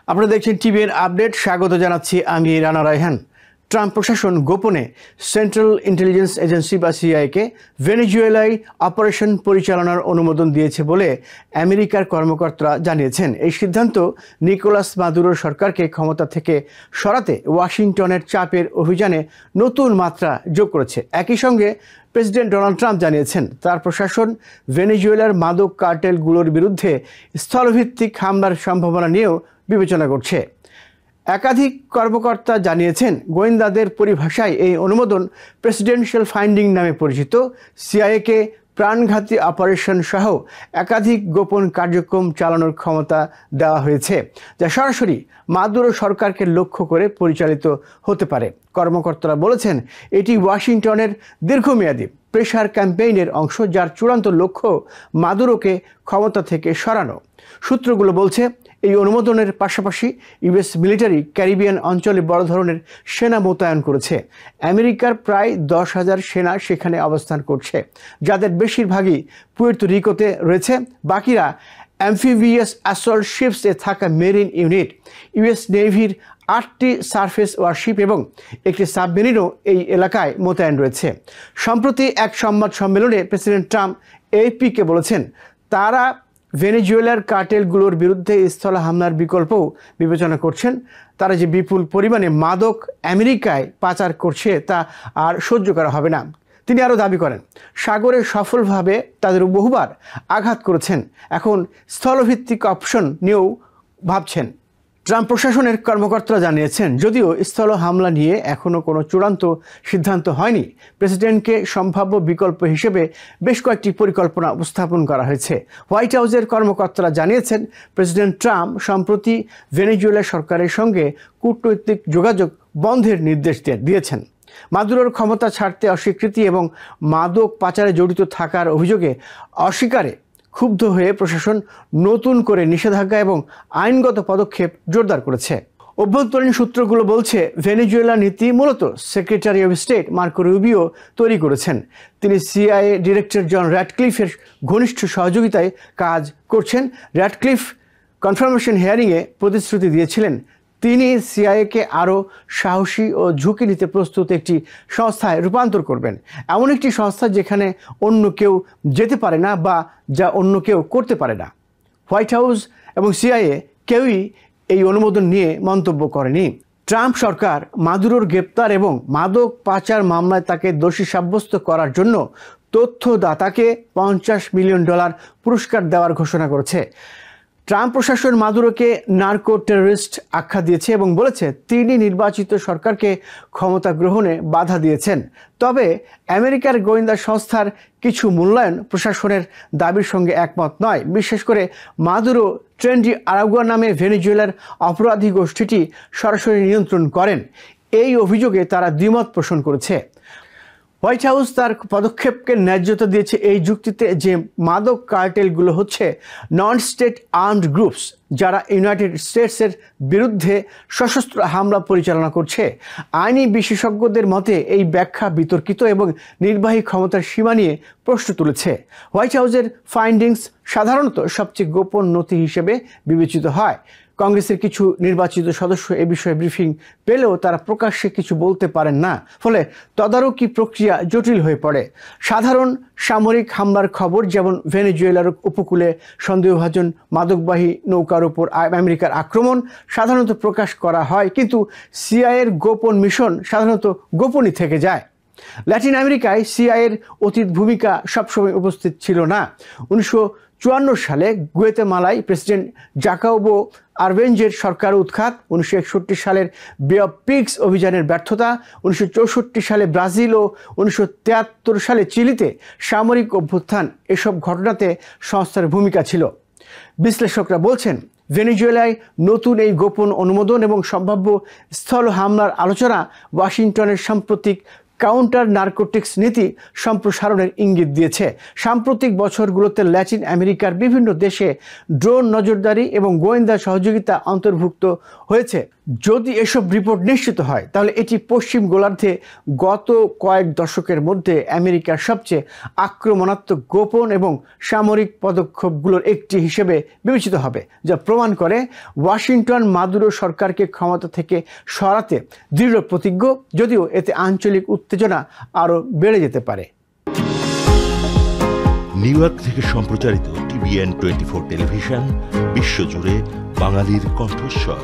আপনারা দেখছেন TVN update. স্বাগত জানাচ্ছি আমি রানা রায়হান। ট্রাম্প প্রশাসন গোপনে সেন্ট্রাল ইন্টেলিজেন্স এজেন্সি বা সিআইএকে ভেনেজুয়েলায় অপারেশন পরিচালনার অনুমোদন দিয়েছে বলে আমেরিকার কর্মকর্তারা জানিয়েছেন। এই সিদ্ধান্ত নিকোলাস মাদুরোর সরকারকে ক্ষমতা থেকে সরাতে ওয়াশিংটনের চাপের অভিযানে নতুন মাত্রা যোগ করেছে। একই সঙ্গে প্রেসিডেন্ট ডোনাল্ড ট্রাম্প জানিয়েছেন তার প্রশাসন ভেনেজুয়েলার মাদক কার্টেলগুলোর বিরুদ্ধে স্থলভিত্তিক হামলার সম্ভাবনা নিয়েও বিবেচনা করছে। একাধিক কর্মকর্তা জানিয়েছেন গোয়েন্দাদের পরিভাষায় এই অনুমোদন প্রেসিডেন্সিয়াল ফাইন্ডিং নামে পরিচিত। সিআইএকে প্রাণঘাতী অপারেশন সহ একাধিক গোপন কার্যক্রম চালানোর ক্ষমতা দেওয়া হয়েছে, যা সরাসরি মাদুরো সরকারকে লক্ষ্য করে পরিচালিত হতে পারে। কর্মকর্তারা বলেছেন এটি ওয়াশিংটনের দীর্ঘমেয়াদী প্রেশার ক্যাম্পেইনের অংশ, যার চূড়ান্ত লক্ষ্য মাদুরোকে ক্ষমতা থেকে সরানো। সূত্রগুলো বলছে এই অনুমোদনের পাশাপাশি ইউএস মিলিটারি ক্যারিবিয়ান অঞ্চলে বড় ধরনের সেনা মোতায়েন করেছে। আমেরিকার প্রায় 10,000 সেনা সেখানে অবস্থান করছে, যাদের বেশিরভাগই পুয়ের্তো রিকোতে রয়েছে। বাকিরা অ্যাম্ফিবিয়াস অ্যাসল্ট শিপসে থাকা মেরিন ইউনিট। ইউএস নেভির 8টি সারফেস ওয়ারশিপ এবং একটি সাবমেরিনও এই এলাকায় মোতায়েন রয়েছে। সম্প্রতি এক সংবাদ সম্মেলনে প্রেসিডেন্ট ট্রাম্প এপিকে বলেছেন তারা ভেনেজুয়েলার কার্টেলগুলোর বিরুদ্ধে স্থল হামলার বিকল্পও বিবেচনা করছেন। তারা যে বিপুল পরিমাণে মাদক আমেরিকায় পাচার করছে তা আর সহ্য করা হবে না। তিনি আরও দাবি করেন সাগরে সফলভাবে তাদের বহুবার আঘাত করেছেন, এখন স্থলভিত্তিক অপশন নিয়েও ভাবছেন। ট্রাম্প প্রশাসনের কর্মকর্তারা জানিয়েছেন যদিও স্থল হামলা নিয়ে এখনও কোনো চূড়ান্ত সিদ্ধান্ত হয়নি, প্রেসিডেন্টকে সম্ভাব্য বিকল্প হিসেবে বেশ কয়েকটি পরিকল্পনা উপস্থাপন করা হয়েছে। হোয়াইট হাউসের কর্মকর্তারা জানিয়েছেন প্রেসিডেন্ট ট্রাম্প সম্প্রতি ভেনেজুয়েলা সরকারের সঙ্গে কূটনৈতিক যোগাযোগ বন্ধের নির্দেশ দিয়েছেন। মাদুরোর ক্ষমতা ছাড়তে অস্বীকৃতি এবং মাদক পাচারে জড়িত থাকার অভিযোগে অস্বীকারে ক্ষুব্ধ হয়ে প্রশাসন নতুন করে নিষেধাজ্ঞা এবং আইনগত পদক্ষেপ জোরদার করেছে। অভ্যন্তরীণ সূত্রগুলো বলছে ভেনেজুয়েলা নীতি মূলত secretary of state Marco Rubio তৈরি করেছেন। তিনি সিআইএ ডিরেক্টর জন র্যাডক্লিফের ঘনিষ্ঠ সহযোগিতায় কাজ করছেন। র্যাডক্লিফ কনফার্মেশন হিয়ারিংয়ে প্রতিশ্রুতি দিয়েছিলেন তিনি সিআইএকে আরও সাহসী ও ঝুঁকি নিতে প্রস্তুত একটি সংস্থায় রূপান্তর করবেন, এমন একটি সংস্থা যেখানে অন্য কেউ যেতে পারে না বা যা অন্য কেউ করতে পারে না। হোয়াইট হাউস এবং সিআইএ কেউই এই অনুমোদন নিয়ে মন্তব্য করেনি। ট্রাম্প সরকার মাদুরোর গ্রেপ্তার এবং মাদক পাচার মামলায় তাকে দোষী সাব্যস্ত করার জন্য তথ্যদাতাকে $50 মিলিয়ন পুরস্কার দেওয়ার ঘোষণা করেছে। ট্রাম্প প্রশাসন মাদুরোকে নার্কো টেররিস্ট আখ্যা দিয়েছে এবং বলেছে তিনি নির্বাচিত সরকারকে ক্ষমতা গ্রহণে বাধা দিয়েছেন। তবে আমেরিকার গোয়েন্দা সংস্থার কিছু মূল্যায়ন প্রশাসনের দাবির সঙ্গে একমত নয়। বিশেষ করে মাদুরো ট্রেন্ডি আরাগুয়া নামে ভেনেজুয়েলার অপরাধী গোষ্ঠীটি সরাসরি নিয়ন্ত্রণ করেন, এই অভিযোগে তারা দ্বিমত পোষণ করেছে। হোয়াইট হাউস তার পদক্ষেপকে ন্যায্যতা দিয়েছে এই যুক্তিতে যে মাদক কার্টেলগুলো হচ্ছে নন স্টেট আর্মড গ্রুপস, যারা ইউনাইটেড স্টেটসের বিরুদ্ধে সশস্ত্র হামলা পরিচালনা করছে। আইনি বিশেষজ্ঞদের মতে এই ব্যাখ্যা বিতর্কিত এবং নির্বাহী ক্ষমতার সীমা নিয়ে প্রশ্ন তুলেছে। হোয়াইট হাউসের ফাইন্ডিংস সাধারণত সবচেয়ে গোপন নথি হিসেবে বিবেচিত হয়। কংগ্রেসের কিছু নির্বাচিত সদস্য এ বিষয়ে ব্রিফিং পেলেও তারা প্রকাশ্যে কিছু বলতে পারেন না, ফলে তদারকি প্রক্রিয়া জটিল হয়ে পড়ে। সাধারণ সামরিক হামলার খবর, যেমন ভেনেজুয়েলার উপকূলে সন্দেহভাজন মাদকবাহী নৌকার উপর আমেরিকার আক্রমণ, সাধারণত প্রকাশ করা হয়, কিন্তু সিআইএর গোপন মিশন সাধারণত গোপনই থেকে যায়। ল্যাটিন আমেরিকায় সিআইএর অতীত ভূমিকা সবসময় উপস্থিত ছিল না। 1954 সালে গুয়েতেমালায় প্রেসিডেন্ট জাকাউবো আরবেঞ্জের সরকার উৎখাত, 1961 সালের বে অফ পিগস অভিযানের ব্যর্থতা, 1964 সালে ব্রাজিল ও 1973 সালে চিলিতে সামরিক অভ্যুত্থান, এসব ঘটনাতে সংস্থার ভূমিকা ছিল। বিশ্লেষকরা বলছেন ভেনেজুয়েলায় নতুন এই গোপন অনুমোদন এবং সম্ভাব্য স্থল হামলার আলোচনা ওয়াশিংটনের সাম্প্রতিক কাউন্টার নার্কোটিক্স নীতি সম্প্রসারণের ইঙ্গিত দিয়েছে। সাম্প্রতিক বছরগুলোতে ল্যাটিন আমেরিকার বিভিন্ন দেশে ড্রোন নজরদারি এবং গোয়েন্দা সহযোগিতা অন্তর্ভুক্ত হয়েছে, যদি এসব রিপোর্ট নিশ্চিত হয় তাহলে এটি পশ্চিম গোলার্ধে গত কয়েক দশকের মধ্যে আমেরিকার সবচেয়ে আক্রমণাত্মক গোপন এবং সামরিক পদক্ষেপগুলোর একটি হিসেবে বিবেচিত হবে, যা প্রমাণ করে ওয়াশিংটন মাদুরো সরকারকে ক্ষমতা থেকে সরাতে দৃঢ় প্রতিজ্ঞ, যদিও এতে আঞ্চলিক উত্তেজনা আরও বেড়ে যেতে পারে। নিউ ইয়র্ক থেকে সম্প্রচারিত TVN 24 টেলিভিশন বিশ্বজুড়ে বাঙালির কণ্ঠস্বর।